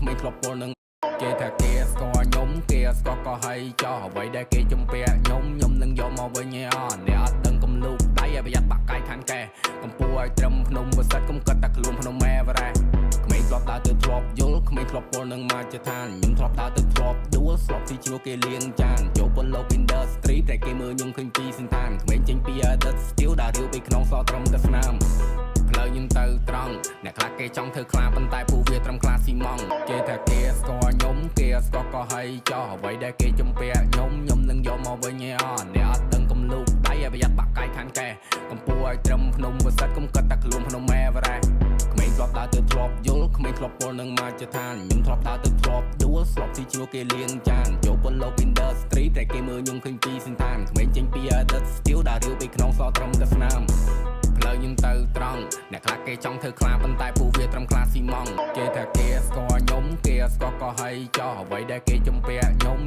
គ្មានធ្លាប់ពលនឹងគេថាគេស្គាល់ខ្ញុំគេស្គាល់ក៏ហើយចោះអ្វីដែលគេជំពាក់ខ្ញុំនឹងយកមកវិញឯអអ្នកអត់ដឹងកំលូកដៃឲ្យប្រយ័ត្នបាក់កាយខាងកែកំពុះឲ្យត្រឹមភ្នំវសិតកុំកាត់តែខ្លួនភ្នំម៉ែវរ៉ាក្មេងធ្លាប់ដើរទៅធ្លាប់យល់ក្មេងធ្លាប់ពលនឹងមកជាឋានខ្ញុំធ្លាប់ដើរទៅធ្លាប់ដួលស្លាប់ទីឈ្នួលគេលៀងចានចូលពលលោក industry តែគេមើលខ្ញុំឃើញពីសន្តានក្មេងចេញពី edit skill ដើររាវពីក្នុងសត្រឹមតែស្នាមផ្លូវខ្ញុំទៅត្រង់អ្នកខ្លះគេចង់ធ្វើខ្លាប៉ុន្តែពួកវាត្រឹមខ្លាស៊ីម៉ង់គេថាគេស្គាល់ខ្ញុំគេស្គាល់ក៏ហើយចោះអ្វីដែលគេជំពាក់ខ្ញុំនឹងយកមកវិញឯអអ្នកអត់ដឹងកំលូកដៃឲ្យប្រយ័ត្នបាក់កាយខាងកែកំពុះឲ្យត្រឹមភ្នំវសិតកុំកាត់តែខ្លួនភ្នំម៉ែវរ៉ាក្មេងធ្លាប់ដើរទៅធ្លាប់យល់ក្មេងធ្លាប់ពលនឹងមកជាឋានខ្ញុំធ្លាប់ដើរទៅធ្លាប់ដួលស្លាប់ទីឈ្នួលគេលៀងចានចូលពលលោក industry តែគេមើលខ្ញុំឃើញពីសន្តានក្មេងចេញពី edit skill ដើររាវពីក្នុងសត្រឹមតែស្នាមផ្លូវខ្ញុំទៅត្រង់អ្នកខ្លះគេចង់ធ្វើខ្លាប៉ុន្តែពួកវាត្រឹមខ្លាស៊ីម៉ង់គេថាគេស្គាល់ខ្ញុំគេស្គាល់ក៏ហើយចោះអ្វីដែលគេជំពាក់ខ្ញុំ